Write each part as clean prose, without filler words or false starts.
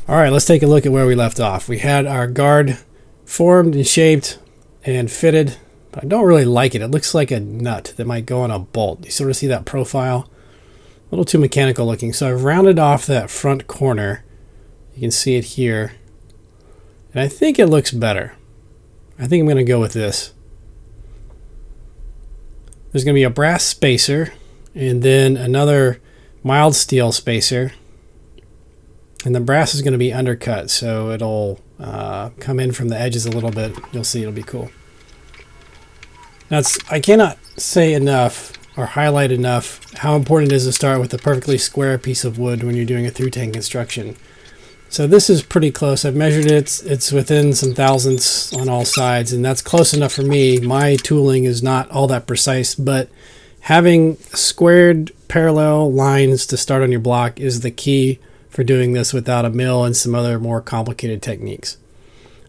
All right, let's take a look at where we left off. We had our guard formed and shaped and fitted, but I don't really like it. It looks like a nut that might go on a bolt. You sort of see that profile? A little too mechanical looking. So I've rounded off that front corner. You can see it here. And I think it looks better. I think I'm going to go with this. There's going to be a brass spacer and then another mild steel spacer. And the brass is going to be undercut, so it'll come in from the edges a little bit. You'll see it'll be cool. Now, I cannot say enough or highlight enough how important it is to start with a perfectly square piece of wood when you're doing a through tank construction. So this is pretty close. I've measured it. It's within some thousandths on all sides, and that's close enough for me. My tooling is not all that precise, but having squared parallel lines to start on your block is the key for doing this without a mill and some other more complicated techniques.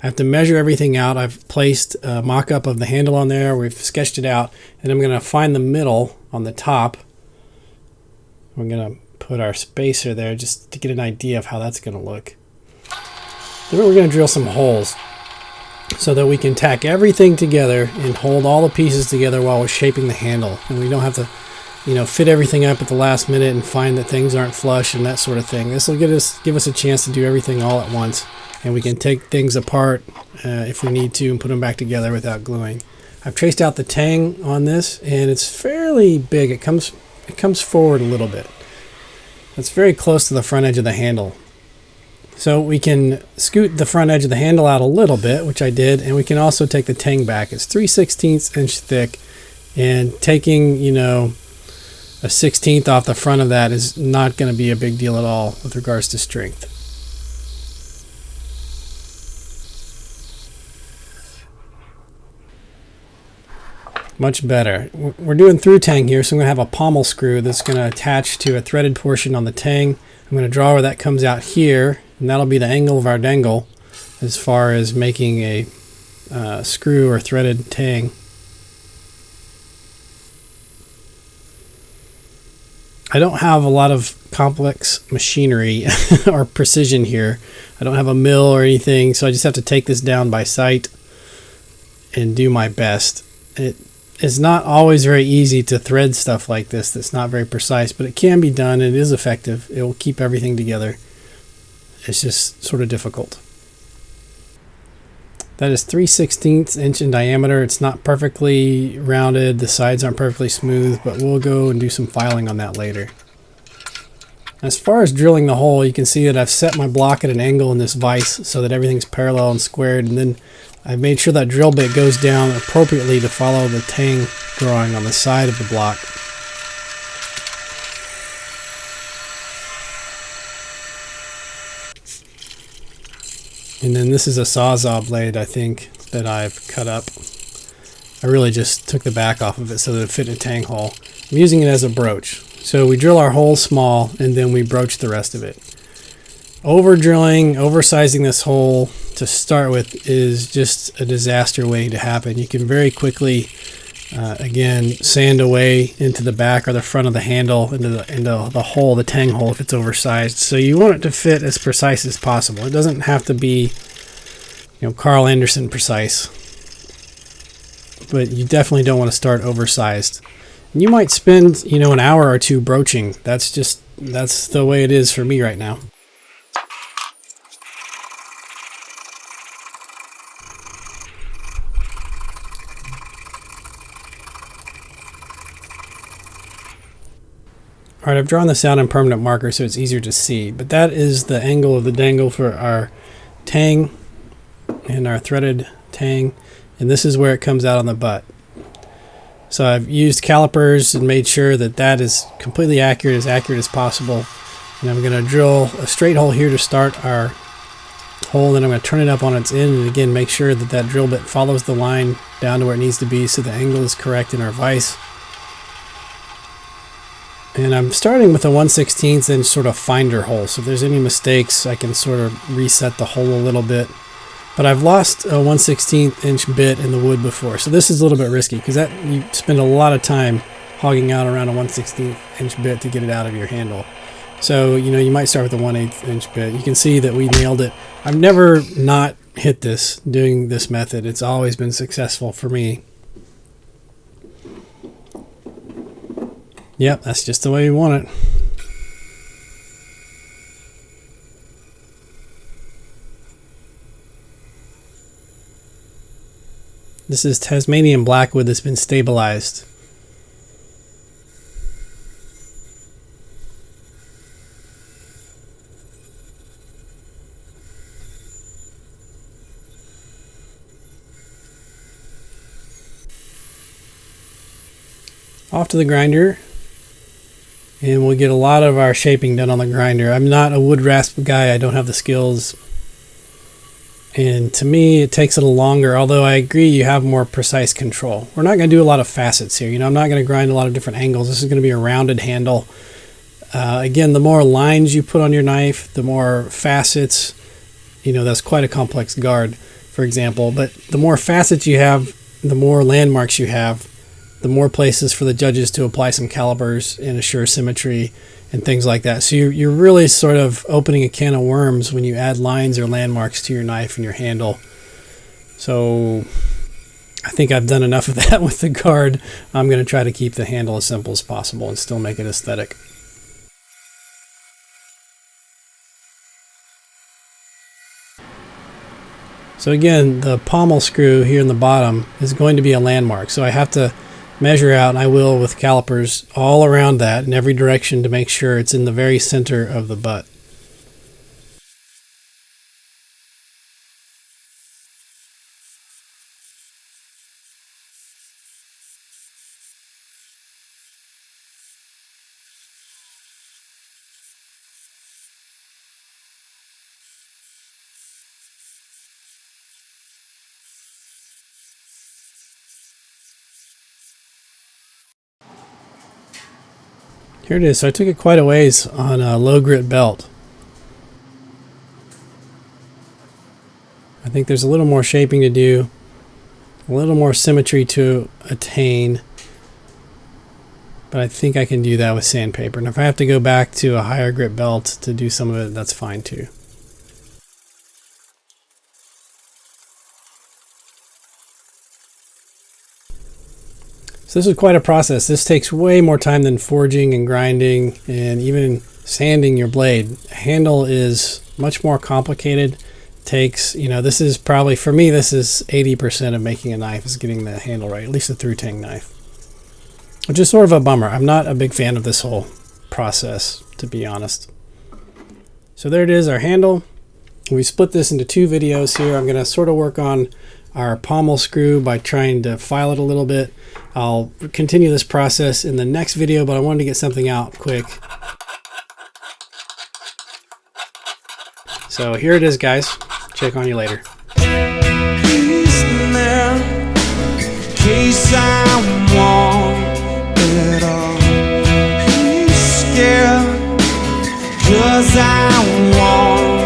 I have to measure everything out. I've placed a mock-up of the handle on there. We've sketched it out, and I'm going to find the middle on the top. We're going to put our spacer there just to get an idea of how that's going to look. Then we're going to drill some holes so that we can tack everything together and hold all the pieces together while we're shaping the handle, and we don't have to fit everything up at the last minute and find that things aren't flush and that sort of thing. This will give us a chance to do everything all at once, and we can take things apart if we need to and put them back together without gluing. I've traced out the tang on this, and it's fairly big. It comes forward a little bit. It's very close to the front edge of the handle. So we can scoot the front edge of the handle out a little bit, which I did, and we can also take the tang back. It's 3/16 inch thick, and taking, a 16th off the front of that is not going to be a big deal at all with regards to strength. Much better. We're doing through tang here, so I'm going to have a pommel screw that's going to attach to a threaded portion on the tang. I'm going to draw where that comes out here, and that'll be the angle of our dangle as far as making a screw or threaded tang. I don't have a lot of complex machinery or precision here. I don't have a mill or anything, so I just have to take this down by sight and do my best. It's not always very easy to thread stuff like this that's not very precise, but it can be done and it is effective. It will keep everything together. It's just sort of difficult. That is 3/16 inch in diameter. It's not perfectly rounded. The sides aren't perfectly smooth, but we'll go and do some filing on that later. As far as drilling the hole, you can see that I've set my block at an angle in this vise so that everything's parallel and squared, and then I've made sure that drill bit goes down appropriately to follow the tang drawing on the side of the block. And then this is a Sawzall blade, I think, that I've cut up. I really just took the back off of it so that it fit in a tang hole. I'm using it as a broach. So we drill our hole small and then we broach the rest of it. Over drilling, oversizing this hole to start with is just a disaster waiting to happen. You can very quickly, again, sand away into the back or the front of the handle, into the hole, the tang hole, if it's oversized. So you want it to fit as precise as possible. It doesn't have to be, Carl Anderson precise, but you definitely don't want to start oversized. And you might spend, an hour or two broaching. That's the way it is for me right now. All right, I've drawn this out in permanent marker so it's easier to see, but that is the angle of the dangle for our tang and our threaded tang, and this is where it comes out on the butt. So I've used calipers and made sure that that is completely accurate as possible, and I'm going to drill a straight hole here to start our hole, and then I'm going to turn it up on its end, and again make sure that that drill bit follows the line down to where it needs to be so the angle is correct in our vise. And I'm starting with a 1/16 inch sort of finder hole, so if there's any mistakes I can sort of reset the hole a little bit. But I've lost a 1/16 inch bit in the wood before, so this is a little bit risky because you spend a lot of time hogging out around a 1/16 inch bit to get it out of your handle. So, you know, you might start with a 1/8 inch bit. You can see that we nailed it. I've never not hit this doing this method. It's always been successful for me. Yep, that's just the way you want it. This is Tasmanian blackwood that's been stabilized. Off to the grinder, and we'll get a lot of our shaping done on the grinder. I'm not a wood rasp guy. I don't have the skills, and to me it takes a little longer, although I agree you have more precise control. We're not going to do a lot of facets here. You know, I'm not going to grind a lot of different angles. This is going to be a rounded handle. Again, the more lines you put on your knife, the more facets. You know, that's quite a complex guard, for example, but the more facets you have, the more landmarks you have, the more places for the judges to apply some calibers and assure symmetry and things like that. So you're really sort of opening a can of worms when you add lines or landmarks to your knife and your handle. So I think I've done enough of that with the guard. I'm going to try to keep the handle as simple as possible and still make it aesthetic. So again, the pommel screw here in the bottom is going to be a landmark. So I have to measure out, and I will with calipers, all around that in every direction to make sure it's in the very center of the butt. Here it is. So I took it quite a ways on a low grit belt. I think there's a little more shaping to do, a little more symmetry to attain, but I think I can do that with sandpaper. And if I have to go back to a higher grit belt to do some of it, that's fine too. So this is quite a process. This takes way more time than forging and grinding and even sanding your blade. Handle is much more complicated. Takes, you know, this is probably, for me, this is 80% of making a knife is getting the handle right, at least a through tang knife. Which is sort of a bummer. I'm not a big fan of this whole process, to be honest. So there it is, our handle. We split this into two videos here. I'm going to sort of work on our pommel screw by trying to file it a little bit. I'll continue this process in the next video, but I wanted to get something out quick. So here it is, guys. Check on you later. Case I want it all. He's scared 'cause I want